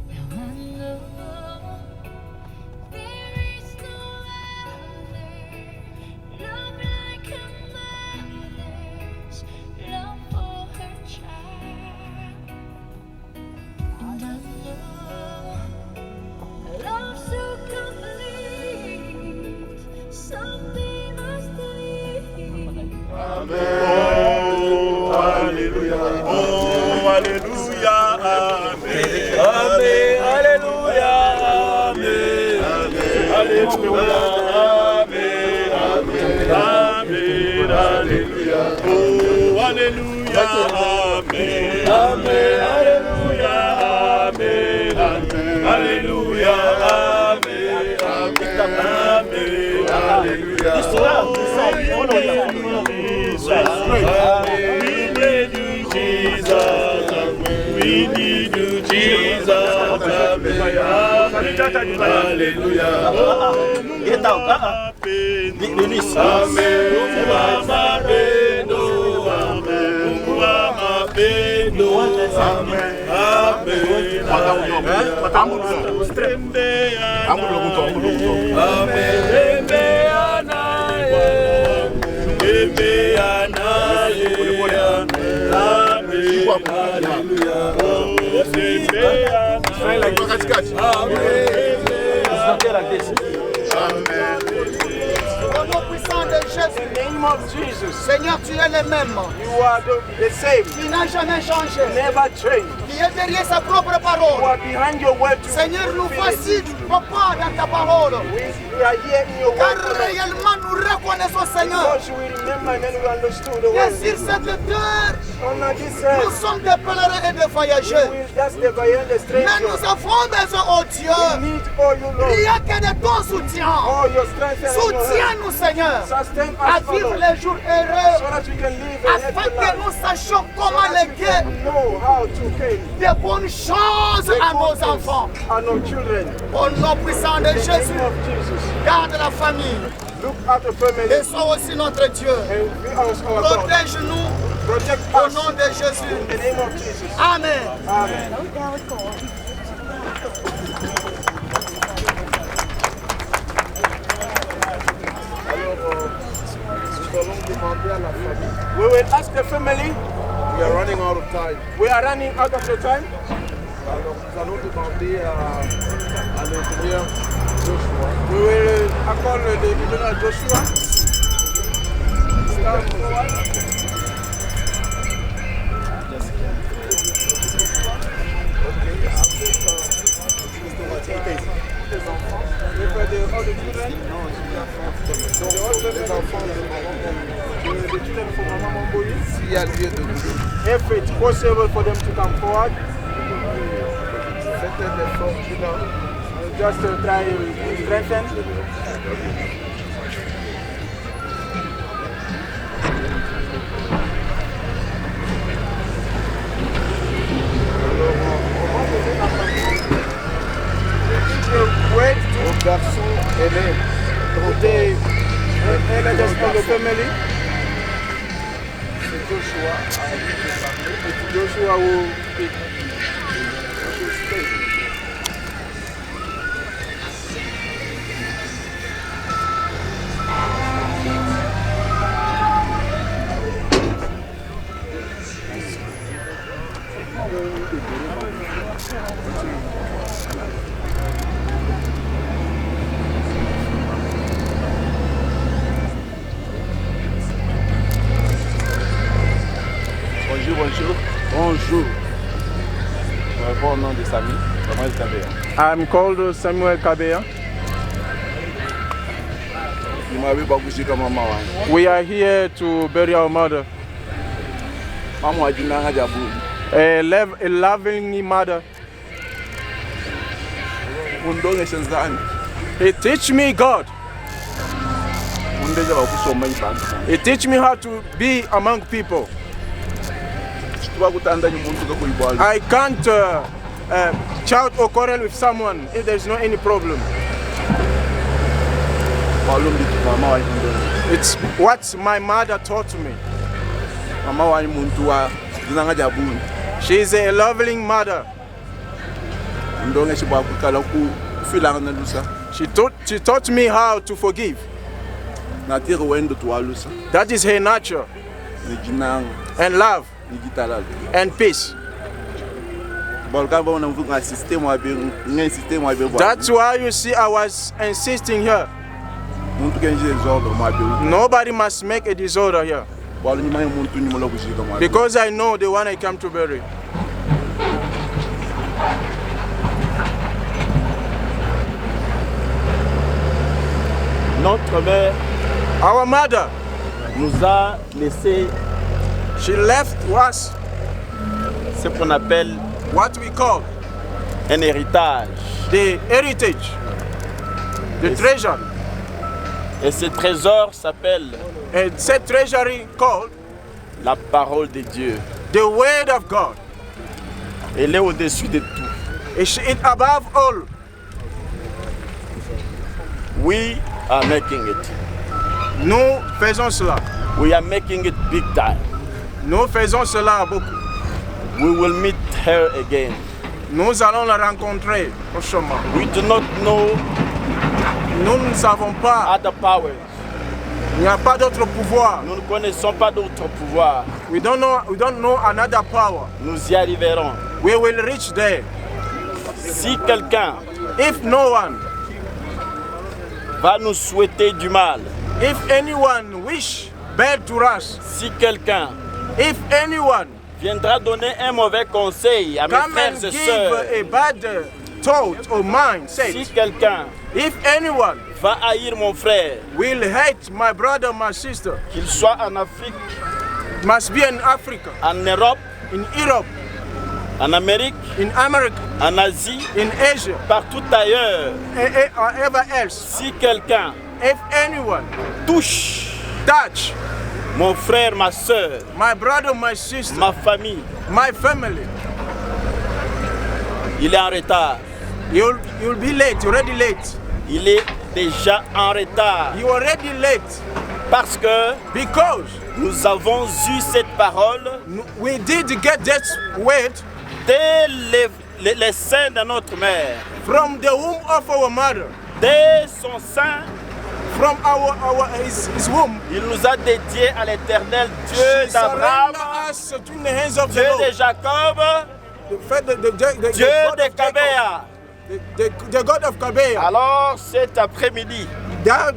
Now I know there is no other love like a mother's love for her child. And I know love so complete, something must leave. Hallelujah. Oh, hallelujah. Amen. Amen. Hallelujah. Amen. Hallelujah. Amen. Amen. Hallelujah. Oh, hallelujah. Amen. Amen. Hallelujah. Amen. Hallelujah. Amen. Amen. Hallelujah. We need you, Jesus. We need you, Jesus. Hallelujah. Get out. Denise. Amen. Au nom puissant de Jésus, name of Jesus. Seigneur, tu es le même, You are the same. qui n'a jamais changé, Never change. qui est derrière sa propre You parole. are behind your word. to Seigneur, nous fulfill it. voici, papa, dans ta parole. We are here in your Car word. Lord. réellement, nous reconnaissons, Seigneur, Because we remember and then we understood the que word. sur cette terre, On a this nous earth. sommes des pèlerins et des voyageurs. We just the vaillant, the Mais stranger. nous avons besoin, oh Dieu, We need all you know. rien que de ton soutien. All your strength and your help. Soutiens-nous, Seigneur, Sustain à us, vivre Lord. les jours heureux, So that we can live a afin happy que life. nous sachions comment So that we léguer can know how to pay de bonnes choses à nos enfants. and our children. Au nom puissant de In the Jésus, name of Jesus. garde la famille Look at the family et sois aussi notre Dieu. and be our God. Protège-nous Protect au us nom de Jésus. in the name of Jesus. Amen. Amen. We will ask the family. We are running out of time. We are running out of the time. Alors, nous allons demander à l'ingénieur Joshua. We will call the engineer Joshua. Stand forward. If it's possible for them to come forward, just try to strengthen. Wait Au garçon aîné. the elders of the family. C'est Joshua à lui de parler. It's Joshua will speak. Bonjour, bonjour. Bonjour. Je réponds au nom de Samy. Samuel Kabea. I'm called Samuel Kabea. Il m'avait pas couché comme maman. We are here to bury our mother, Maman a dit n'a pas d'abou. a loving mother. Mon don est sans âne. He teach me God. Mon déjà va coucher au main ban. He teach me how to be among people. Tu vas kutanda ni muntu ko kuibali. I can't shout or quarrel with someone if there's no any problem. Malum dit maman a dit. It's what my mother taught me. Mama wa muntu wa dinanga jabuni. She is a lovely mother. Ndonge shiba kukala ku filanga na lusa. She taught me how to forgive. Na tiro wendo to alusa. That is her nature. Ni jinanga. And love. Ni gitala. And peace. That's why you see I was insisting here. Nobody must make a disorder here. Because I know the one I come to bury. Notre mère, our mother, nous a laissé, she left us ce qu'on appelle what we call un héritage. The heritage, the treasure. Et ce trésor s'appelle cette treasury called la parole de Dieu. The word of God. Elle est au-dessus de tout. It's above all. We are making it. Nous faisons cela. We are making it big time. Nous faisons cela beaucoup. We will meet her again. Nous allons la rencontrer au chemin. We do not know. Nous ne savons pas. Other powers. Il n'y a pas d'autre pouvoir. Nous ne connaissons pas d'autre pouvoir. We don't know another power. Nous y arriverons. We will reach there. Si quelqu'un, if no one, va nous souhaiter du mal, if anyone wish bad to us, si quelqu'un, if anyone viendra donner un mauvais conseil à mes frères et sœurs, a bad thought or mindset, si quelqu'un, if anyone va haïr mon frère, will hate my brother, my sister, qu'il soit en Afrique, must be in Africa, en Europe, in Europe, en Amérique, in America, en Asie, in Asia, partout ailleurs, wherever else, si quelqu'un, if anyone touch mon frère, ma soeur, my brother, my sister, ma famille, my family, il est en retard. You'll be late, already late. Il est déjà en retard. You already late. Parce que because nous avons eu cette parole. We did get that word dès les seins de notre mère. From the womb of our mother. Dès son sein. From his womb. Il nous a dédié à l'éternel Dieu d'Abraham, Dieu de Jacob, Dieu de Kabea. The God of Kabea. Alors cet après-midi,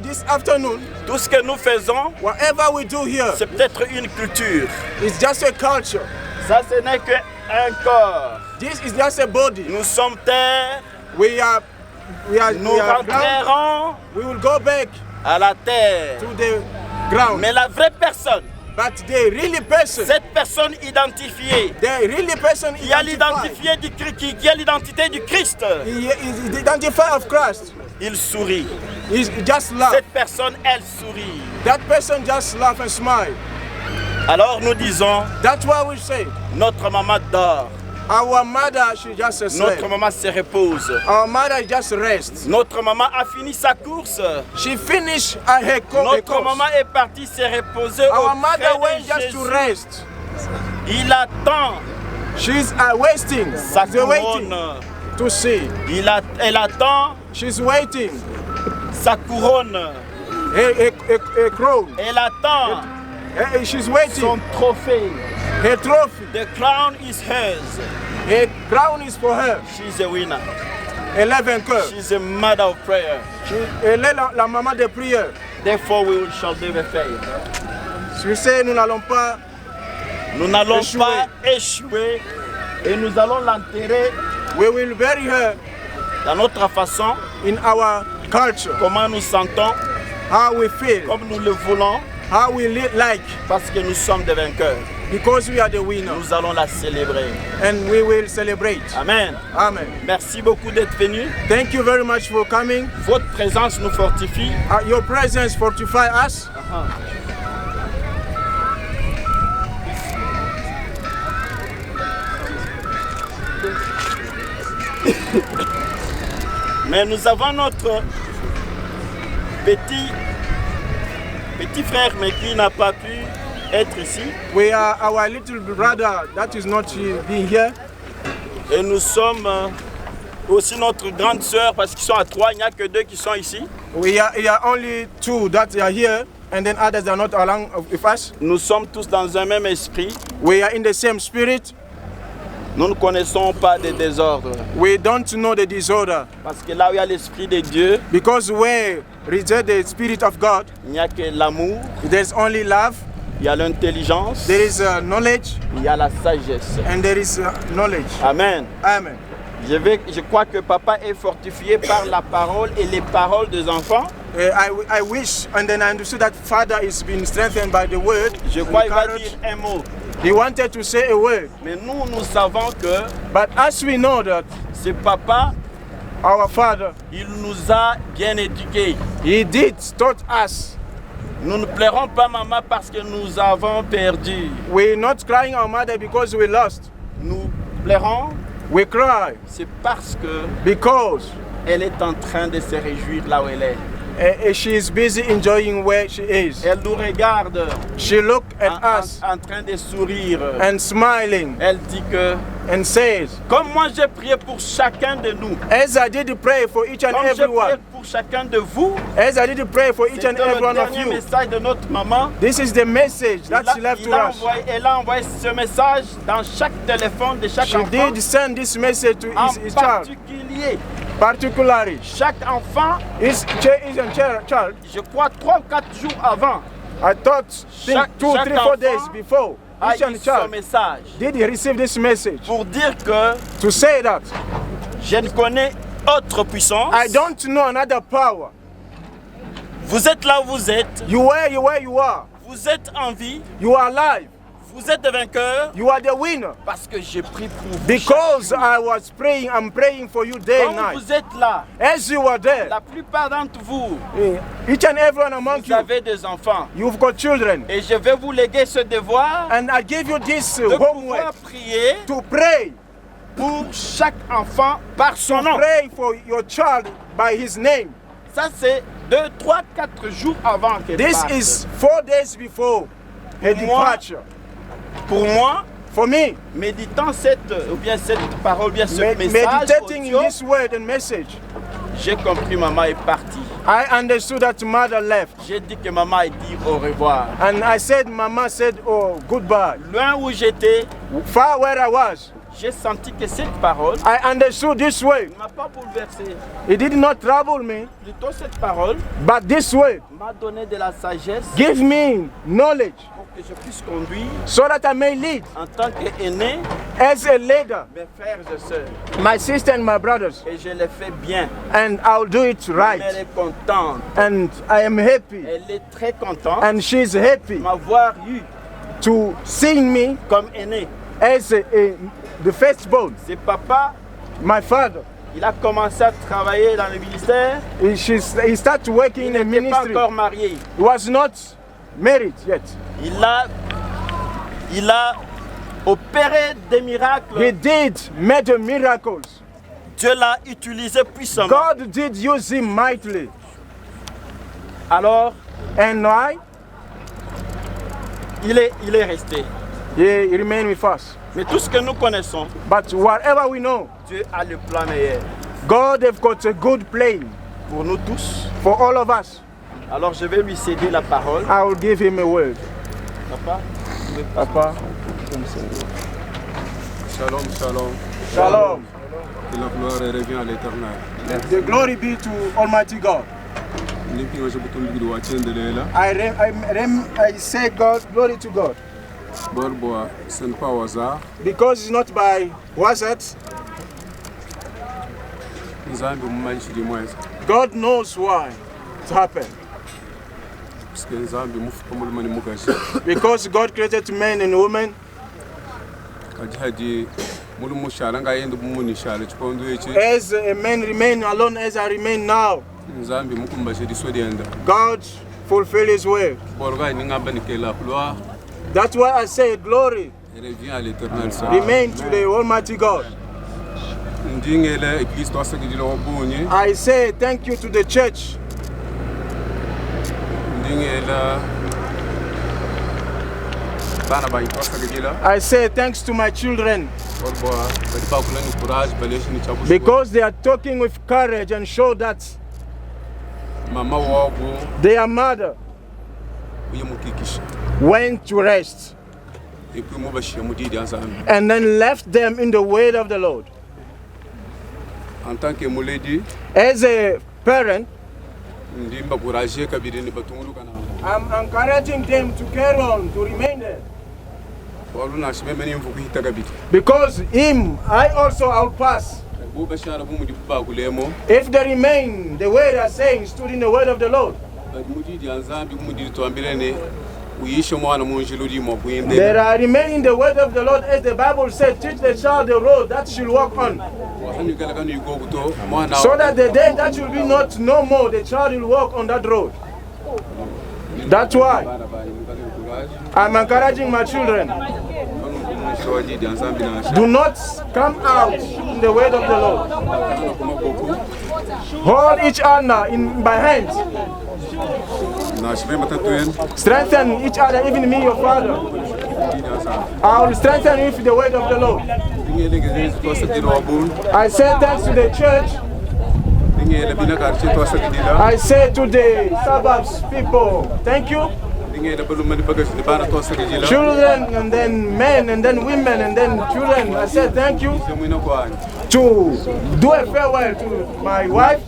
this afternoon, tout ce que nous faisons, whatever we do here, c'est peut-être une culture. It's just a culture. Ça, ce n'est qu'un corps. This is just a body. Nous sommes terre. Nous rentrerons. We will go back à la terre. To the ground. Mais la vraie personne. But the really person, cette personne identifiée, the really person qui a l'identité du Christ, he identified of Christ. Il sourit. He just laugh. Cette personne, elle sourit. That person just laugh and smile. Alors nous disons, that's why we say, notre maman dort. Our mother, she just slept. Notre maman se repose. Our mother just rest. Notre maman a fini sa course. She finished her course. Notre maman est partie se reposer Our mother auprès went de just Jésus. to rest. Il attend. She's waiting. Sa waiting to see. Elle attend. She's waiting. Sa couronne. A crown. Elle attend. She's waiting. Son trophée. Her trophy. The crown is hers. Her crown is for her. She's a winner. Elle est vainqueur. She's a mother of prayer. Elle est la maman de prière. Therefore we shall never fail. Sur ce, nous n'allons pas échouer et nous allons l'enterrer. We will bury her dans notre façon, in our culture. Comment nous sentons, how we feel, comme nous le voulons, how we like. Parce que nous sommes des vainqueurs. Because we are the winners. Nous allons la célébrer. And we will celebrate. Amen. Amen. Merci beaucoup d'être venu. Thank you very much for coming. Votre présence nous fortifie. Your presence fortifies us. Mais nous avons notre petit frère, mais qui n'a pas pu être ici. We are our little brother that is not being here. Et nous sommes aussi notre grande sœur parce qu'ils sont à 3, il n'y a que 2 qui sont ici. We are only 2 that are here, and then others are not along with us. Nous sommes tous dans un même esprit. We are in the same spirit. Nous ne connaissons pas de désordre. We don't know the disorder. Parce que là où il y a l'esprit de Dieu, because where resides the spirit of God, il n'y a que l'amour. There's only love. Il y a l'intelligence. There is knowledge. Il y a la sagesse. And there is knowledge. Amen. Amen. Je crois que papa est fortifié par la parole et les paroles des enfants. I wish, and then I understood that father is being strengthened by the word. Je crois qu'il va dire un mot. He wanted to say a word. Mais nous savons que. But as we know that, c'est papa. Our father. Il nous a bien éduqués. He did taught us. Nous ne pleurons pas maman parce que nous avons perdu. We're not crying our mother because we lost. Nous pleurons. We cry. C'est parce que. Because. Elle est en train de se réjouir là où elle est. She is busy enjoying where she is. Elle nous regarde. She look at us. En train de sourire. And smiling. Elle dit que. And says. Comme moi j'ai prié pour chacun de nous. As I did pray for each and every one. J'ai prié pour chacun de vous. As I did pray for each and every one of you. C'est le dernier message de notre maman. This is the message that she left to us. Elle a envoyé ce message dans chaque téléphone de chaque enfant. She did send this message to his child. Particulier. Particularly, chaque enfant is a child. Je crois 3 ou 4 jours avant. I thought 2, 3, 4 days before. Each child did he receive this message. Pour dire que to say that je ne connais autre puissance. I don't know another power. Vous êtes là où vous êtes. You are where you are. Vous êtes en vie. You are alive. Vous êtes vainqueur. You are the winner. Parce que j'ai prié pour vous. Because I was praying, I'm praying for you day and night. Comme vous êtes là. As you are there. La plupart d'entre vous. Each and everyone among vous avez des enfants. You've got children. Et je vais vous léguer ce devoir. And I give you this de homework. Prier. To pray. Pour chaque enfant par son nom. Pray for your child by his name. Ça c'est 2, 3, 4 jours avant que This is 4 days before a departure. Pour moi, for me, méditant cette parole, bien ce message, meditating in this word and message, j'ai compris maman est partie. I understood that mother left. J'ai dit que maman a dit au revoir. And I said, Mama said, oh, goodbye. Loin où j'étais, far where I was, j'ai senti que cette parole, I understood this word. Ne m'a pas bouleversé. It did not trouble me. Plutôt cette parole, but this word, m'a donné de la sagesse. Give me knowledge. Que je puisse conduire so that I may lead en tant qu'aîné as a leader mes frères et sœurs my sister and my brothers et je le fais bien and I'll do it right elle est contente and I am happy elle est très contente and she's happy m'avoir eu to see me comme aîné as the firstborn. C'est papa my father. Il a commencé à travailler dans le ministère. He started working in the ministry. Il n'était pas encore marié. He was not married yet. Il a opéré des miracles. He did made miracles. Dieu l'a utilisé puissamment. God did use him mightily. Alors, and why? Il est resté. He remained with us. Mais tout ce que nous connaissons, but whatever we know, Dieu a le plan meilleur. God have got a good plan pour nous tous. For all of us. Alors je vais lui céder la parole. I will give him a word. Papa. Shalom, shalom. Shalom. Que la gloire revient à l'Éternel. The glory be to Almighty God. I say God, glory to God. Because it's not by wazat. God knows why it happened. Because God created men and women. As a man remain alone as I remain now. God fulfill his will. That's why I say glory remain to the Almighty God. I say thank you to the church. I say thanks to my children because they are talking with courage and show that their mother went to rest and then left them in the way of the Lord. As a parent, I'm encouraging them to carry on, to remain there. Because I will pass. If they remain the way they are saying, stood in the word of the Lord, there are remaining the word of the Lord, as the Bible said, teach the child the road that should walk on. So that the day that will be not no more, the child will walk on that road. That's why I'm encouraging my children. Do not come out in the way of the Lord. Hold each other by hands. Strengthen each other, even me, your father. I will strengthen you with the word of the Lord. I say thanks to the church. I say to the suburbs people, thank you. Children and then men and then women and then children, I say thank you. To do a farewell to my wife.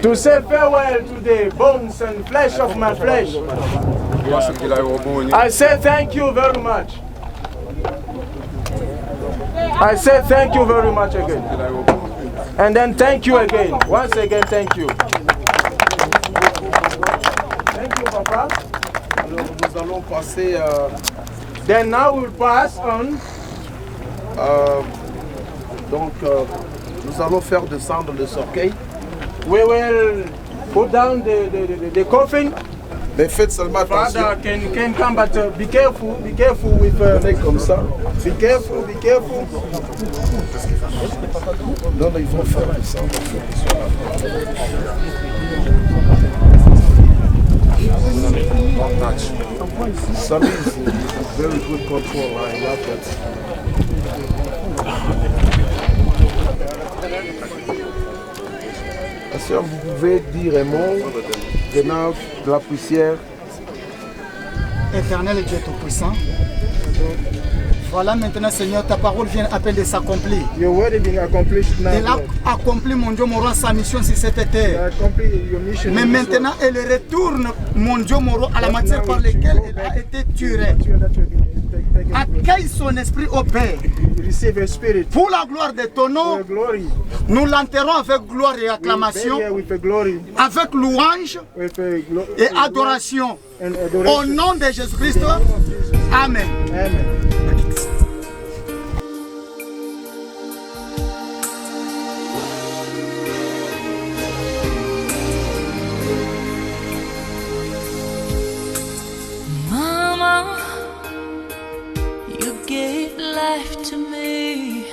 To say farewell to the bones and flesh of my flesh. I say thank you very much. I say thank you very much again. And then thank you again. Once again, thank you. Thank you, Papa. Alors, nous allons passer. Then now we'll pass on. Nous allons faire descendre le cercueil. We will put down the coffin. Mais faites seulement attention. Father can come, but be careful with. Comme ça. Be careful. Non, ils vont faire descendre. Don't touch. Sammy is very good control. I love that. Sœur, vous pouvez dire un mot venant de la poussière. Éternel Dieu Tout-Puissant, voilà maintenant Seigneur, ta parole vient à peine de s'accomplir. Your word is being accomplished now. Elle a accompli mon Dieu Moro sa mission sur cette terre. Mais maintenant elle retourne mon Dieu Moro à la matière par laquelle elle a été tuée. Accueille son esprit au Père. Pour la gloire de ton nom, nous l'enterrons avec gloire et acclamation, avec louange et adoration. Au nom de Jésus-Christ, Amen. Mama, you gave life to me,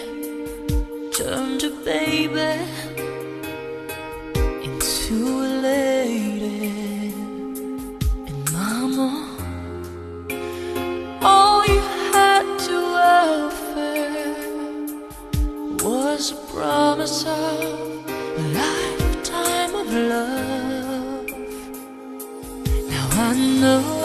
turned a baby into a lady. And Mama, all you had to offer was a promise of a lifetime of love. Now I know